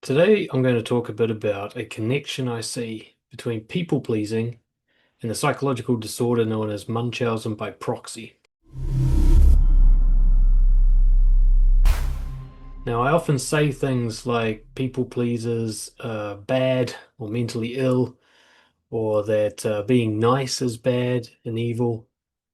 Today, I'm going to talk a bit about a connection I see between people pleasing and the psychological disorder known as Munchausen by proxy. Now, I often say things like people pleasers are bad or mentally ill, or that being nice is bad and evil,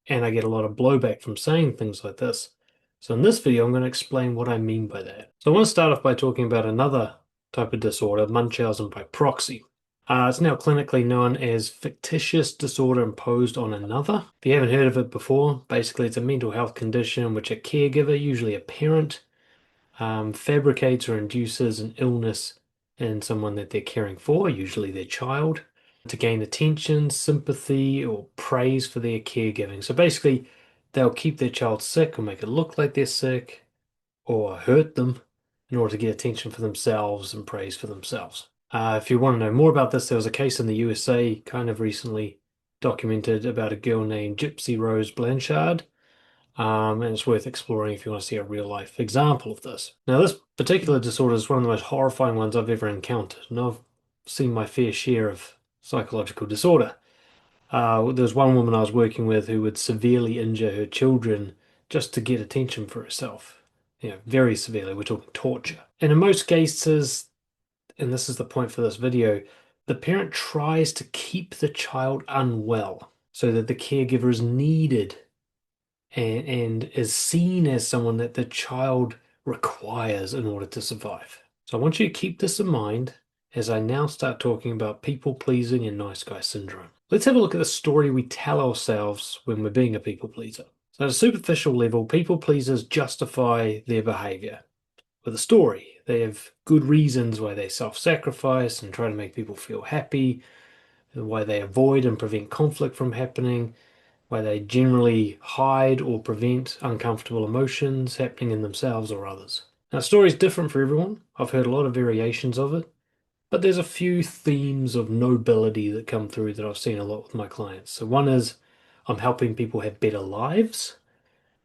and I get a lot of blowback from saying things like this. So, in this video, I'm going to explain what I mean by that. So, I want to start off by talking about another type of disorder, Munchausen by proxy. It's now clinically known as fictitious disorder imposed on another. If you haven't heard of it before, basically it's a mental health condition in which a caregiver, usually a parent, fabricates or induces an illness in someone that they're caring for, usually their child, to gain attention, sympathy, or praise for their caregiving. So basically, they'll keep their child sick or make it look like they're sick or hurt them in order to get attention for themselves and praise for themselves. If you want to know more about this, there was a case in the USA kind of recently documented about a girl named Gypsy Rose Blanchard. And it's worth exploring if you want to see a real life example of this. Now, this particular disorder is one of the most horrifying ones I've ever encountered, and I've seen my fair share of psychological disorder. There was one woman I was working with who would severely injure her children just to get attention for herself. Very severely. We're talking torture. And in most cases, and this is the point for this video, the parent tries to keep the child unwell so that the caregiver is needed and is seen as someone that the child requires in order to survive. So I want you to keep this in mind as I now start talking about people pleasing and nice guy syndrome. Let's have a look at the story we tell ourselves when we're being a people pleaser. So at a superficial level, people pleasers justify their behavior with a story. They have good reasons why they self-sacrifice and try to make people feel happy, why they avoid and prevent conflict from happening, why they generally hide or prevent uncomfortable emotions happening in themselves or others. Now, the story is different for everyone. I've heard a lot of variations of it, but there's a few themes of nobility that come through that I've seen a lot with my clients. So one is I'm helping people have better lives,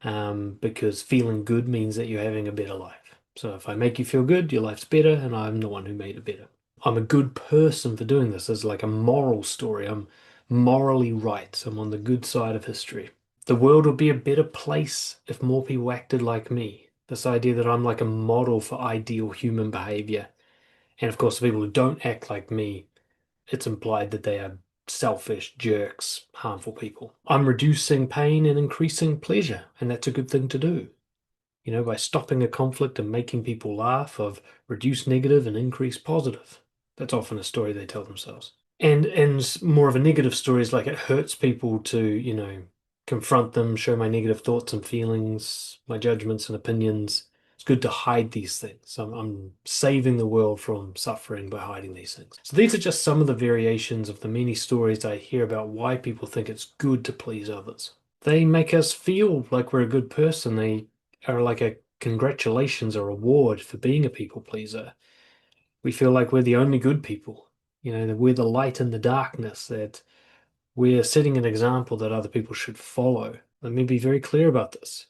because feeling good means that you're having a better life. So if I make you feel good, your life's better, and I'm the one who made it better. I'm a good person for doing this. It's like a moral story. I'm morally right. I'm on the good side of history. The world would be a better place if more people acted like me. This idea that I'm like a model for ideal human behavior. And of course, the people who don't act like me, it's implied that they are selfish, jerks, harmful people. I'm reducing pain and increasing pleasure, and that's a good thing to do. By stopping a conflict and making people laugh, I've reduced negative and increased positive. That's often a story they tell themselves. And more of a negative story is like it hurts people to, confront them, show my negative thoughts and feelings, my judgments and opinions. It's good to hide these things. I'm saving the world from suffering by hiding these things. So these are just some of the variations of the many stories I hear about why people think it's good to please others. They make us feel like we're a good person. They are like a congratulations or reward for being a people pleaser. We feel like we're the only good people. That we're the light in the darkness, that we're setting an example that other people should follow. Let me be very clear about this.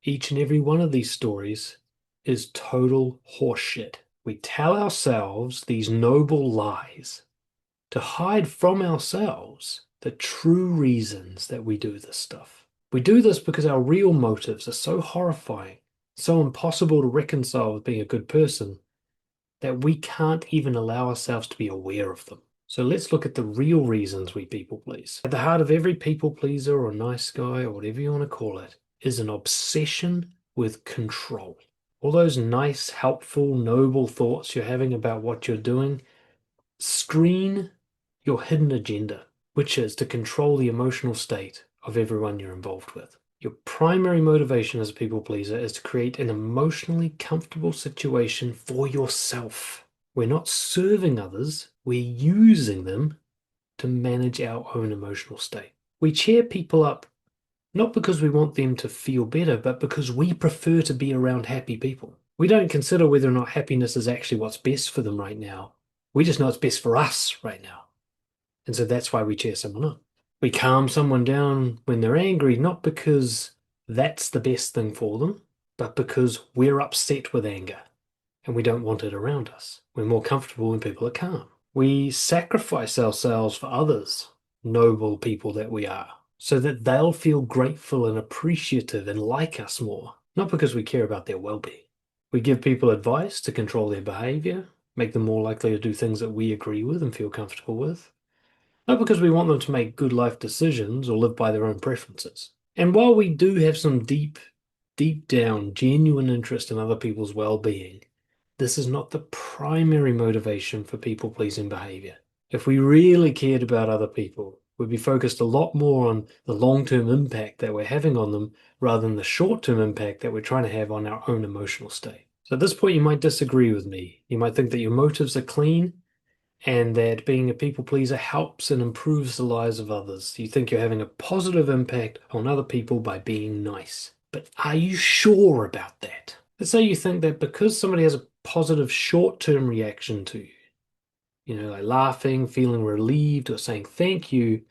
Each and every one of these stories is total horseshit. We tell ourselves these noble lies to hide from ourselves the true reasons that we do this stuff. We do this because our real motives are so horrifying, so impossible to reconcile with being a good person, that we can't even allow ourselves to be aware of them. So let's look at the real reasons we people please. At the heart of every people pleaser or nice guy or whatever you want to call it is an obsession with control. All those nice, helpful, noble thoughts you're having about what you're doing screen your hidden agenda, which is to control the emotional state of everyone you're involved with. Your primary motivation as a people pleaser is to create an emotionally comfortable situation for yourself. We're not serving others, we're using them to manage our own emotional state. We cheer people up not because we want them to feel better, but because we prefer to be around happy people. We don't consider whether or not happiness is actually what's best for them right now. We just know it's best for us right now. And so that's why we cheer someone on. We calm someone down when they're angry, not because that's the best thing for them, but because we're upset with anger. and we don't want it around us. We're more comfortable when people are calm. We sacrifice ourselves for others, noble people that we are, so that they'll feel grateful and appreciative and like us more, not because we care about their well-being. We give people advice to control their behavior, make them more likely to do things that we agree with and feel comfortable with, not because we want them to make good life decisions or live by their own preferences. And while we do have some deep down, genuine interest in other people's well-being, this is not the primary motivation for people-pleasing behavior. If we really cared about other people, we'd be focused a lot more on the long-term impact that we're having on them rather than the short-term impact that we're trying to have on our own emotional state. So at this point, you might disagree with me. You might think that your motives are clean and that being a people pleaser helps and improves the lives of others. You think you're having a positive impact on other people by being nice. But are you sure about that? Let's say you think that because somebody has a positive short-term reaction to you, like laughing, feeling relieved, or saying thank you,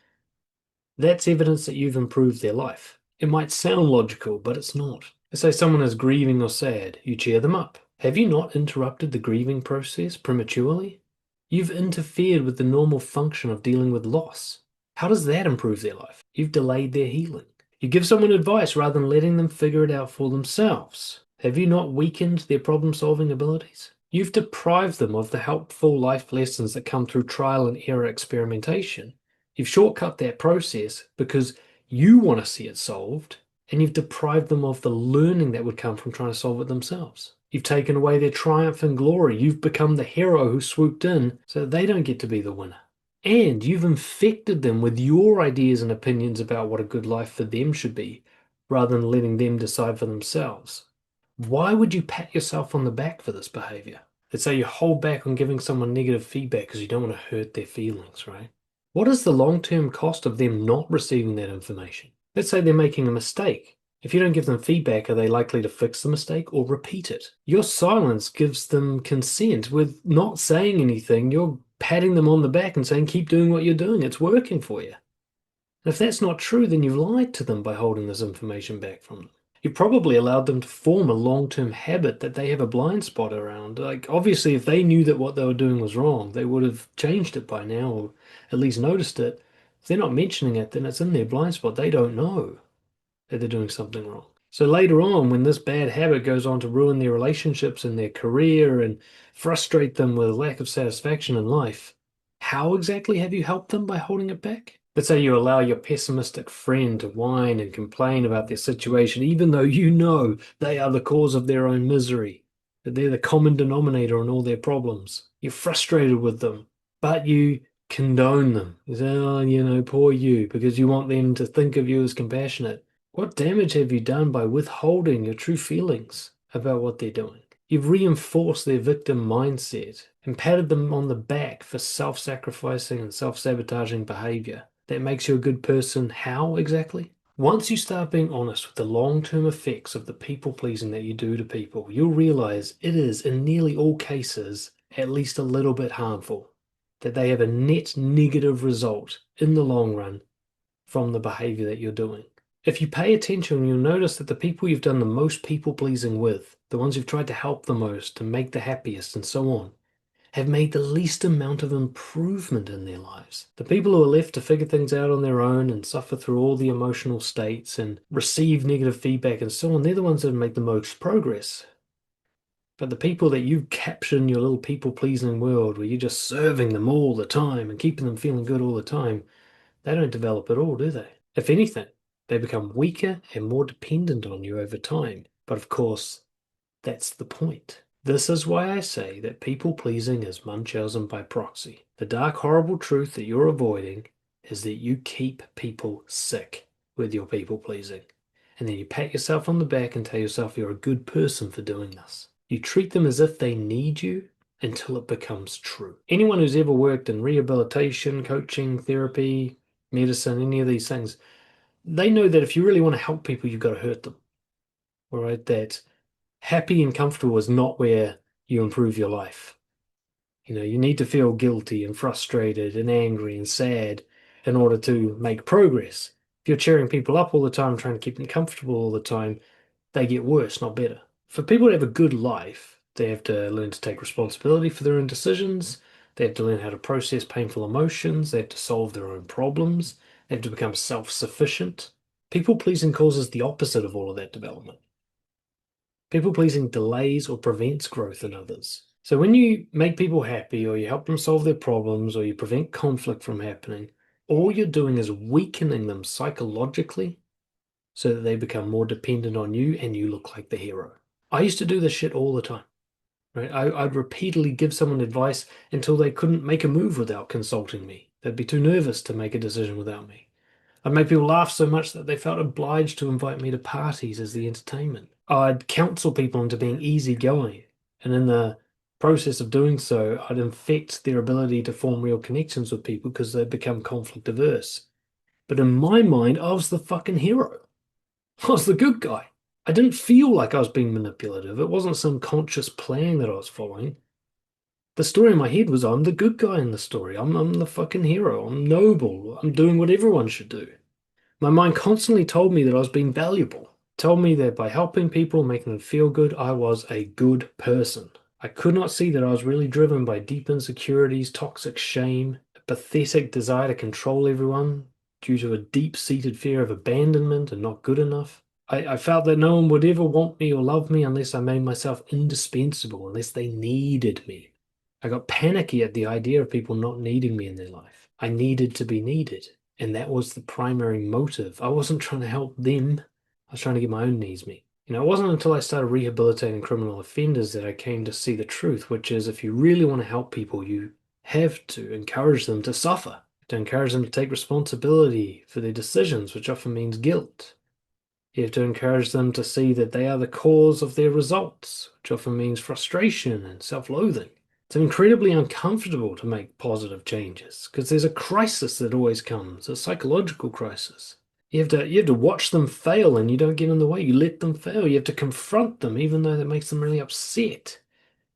that's evidence that you've improved their life. It might sound logical, but it's not. Let's say someone is grieving or sad, you cheer them up. Have you not interrupted the grieving process prematurely? You've interfered with the normal function of dealing with loss. How does that improve their life? You've delayed their healing. You give someone advice rather than letting them figure it out for themselves. Have you not weakened their problem-solving abilities? You've deprived them of the helpful life lessons that come through trial and error experimentation. You've shortcut that process because you want to see it solved, and you've deprived them of the learning that would come from trying to solve it themselves. You've taken away their triumph and glory. You've become the hero who swooped in so that they don't get to be the winner. And you've infected them with your ideas and opinions about what a good life for them should be, rather than letting them decide for themselves. Why would you pat yourself on the back for this behavior? Let's say you hold back on giving someone negative feedback because you don't want to hurt their feelings, right? What is the long-term cost of them not receiving that information? Let's say they're making a mistake. If you don't give them feedback, are they likely to fix the mistake or repeat it? Your silence gives them consent. With not saying anything, you're patting them on the back and saying, keep doing what you're doing. It's working for you. And if that's not true, then you've lied to them by holding this information back from them. You probably allowed them to form a long-term habit that they have a blind spot around. Like, obviously, if they knew that what they were doing was wrong, they would have changed it by now, or at least noticed it. If they're not mentioning it, then it's in their blind spot. They don't know that they're doing something wrong. So later on, when this bad habit goes on to ruin their relationships and their career and frustrate them with a lack of satisfaction in life, how exactly have you helped them by holding it back? Let's say you allow your pessimistic friend to whine and complain about their situation, even though you know they are the cause of their own misery, that they're the common denominator in all their problems. You're frustrated with them, but you condone them. You say, oh, poor you, because you want them to think of you as compassionate. What damage have you done by withholding your true feelings about what they're doing? You've reinforced their victim mindset and patted them on the back for self-sacrificing and self-sabotaging behavior. That makes you a good person. How exactly? Once you start being honest with the long-term effects of the people-pleasing that you do to people, you'll realize it is, in nearly all cases, at least a little bit harmful, that they have a net negative result in the long run from the behavior that you're doing. If you pay attention, you'll notice that the people you've done the most people-pleasing with, the ones you've tried to help the most, to make the happiest, and so on, have made the least amount of improvement in their lives. The people who are left to figure things out on their own and suffer through all the emotional states and receive negative feedback and so on, they're the ones that make the most progress. But the people that you capture in your little people-pleasing world, where you're just serving them all the time and keeping them feeling good all the time, they don't develop at all, do they? If anything, they become weaker and more dependent on you over time. But of course, that's the point. This is why I say that people-pleasing is Munchausen by proxy. The dark, horrible truth that you're avoiding is that you keep people sick with your people-pleasing. And then you pat yourself on the back and tell yourself you're a good person for doing this. You treat them as if they need you until it becomes true. Anyone who's ever worked in rehabilitation, coaching, therapy, medicine, any of these things, they know that if you really want to help people, you've got to hurt them. All right, that happy and comfortable is not where you improve your life. You need to feel guilty and frustrated and angry and sad in order to make progress. If you're cheering people up all the time, trying to keep them comfortable all the time, they get worse, not better. For people to have a good life, They have to learn to take responsibility for their own decisions. They have to learn how to process painful emotions. They have to solve their own problems. They have to become self-sufficient. People pleasing causes the opposite of all of that development. People pleasing delays or prevents growth in others. So when you make people happy or you help them solve their problems or you prevent conflict from happening, all you're doing is weakening them psychologically so that they become more dependent on you and you look like the hero. I used to do this shit all the time, right? I'd repeatedly give someone advice until they couldn't make a move without consulting me. They'd be too nervous to make a decision without me. I'd make people laugh so much that they felt obliged to invite me to parties as the entertainment. I'd counsel people into being easygoing, and in the process of doing so, I'd infect their ability to form real connections with people because they'd become conflict averse. But in my mind, I was the fucking hero. I was the good guy. I didn't feel like I was being manipulative. It wasn't some conscious plan that I was following. The story in my head was I'm the good guy in the story. I'm the fucking hero. I'm noble. I'm doing what everyone should do. My mind constantly told me that I was being valuable. Told me that by helping people, making them feel good, I was a good person. I could not see that I was really driven by deep insecurities, toxic shame, a pathetic desire to control everyone due to a deep-seated fear of abandonment and not good enough. I felt that no one would ever want me or love me unless I made myself indispensable, unless they needed me. I got panicky at the idea of people not needing me in their life. I needed to be needed, and that was the primary motive. I wasn't trying to help them. I was trying to get my own needs met. It wasn't until I started rehabilitating criminal offenders that I came to see the truth, which is if you really want to help people, you have to encourage them to suffer, to encourage them to take responsibility for their decisions, which often means guilt. You have to encourage them to see that they are the cause of their results, which often means frustration and self-loathing. It's incredibly uncomfortable to make positive changes because there's a crisis that always comes, a psychological crisis. You have to watch them fail and you don't get in the way. You let them fail. You have to confront them even though that makes them really upset.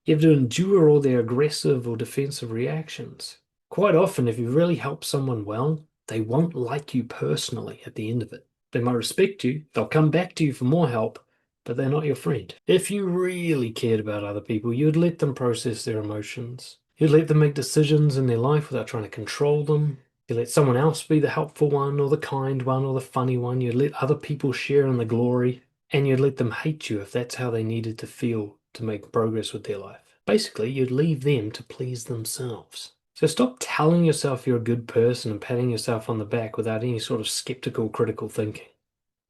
You have to endure all their aggressive or defensive reactions. Quite often, if you really help someone well, they won't like you personally at the end of it. They might respect you, they'll come back to you for more help, but they're not your friend. If you really cared about other people, you'd let them process their emotions. You'd let them make decisions in their life without trying to control them. You let someone else be the helpful one or the kind one or the funny one. You'd let other people share in the glory, and you'd let them hate you if that's how they needed to feel to make progress with their life. Basically, you'd leave them to please themselves. So stop telling yourself you're a good person and patting yourself on the back without any sort of skeptical, critical thinking.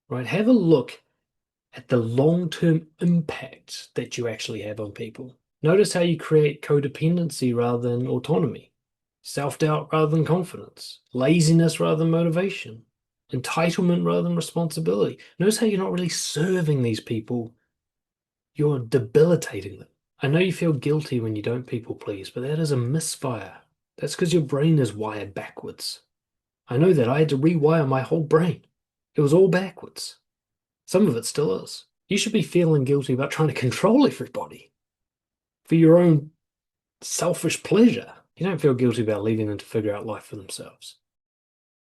Right? Have a look at the long-term impact that you actually have on people. Notice how you create codependency rather than autonomy, self-doubt rather than confidence, laziness rather than motivation, entitlement rather than responsibility. Notice how you're not really serving these people, you're debilitating them. I know you feel guilty when you don't people please, but that is a misfire. That's because your brain is wired backwards. I know that I had to rewire my whole brain. It was all backwards. Some of it still is. You should be feeling guilty about trying to control everybody for your own selfish pleasure. You don't feel guilty about leaving them to figure out life for themselves.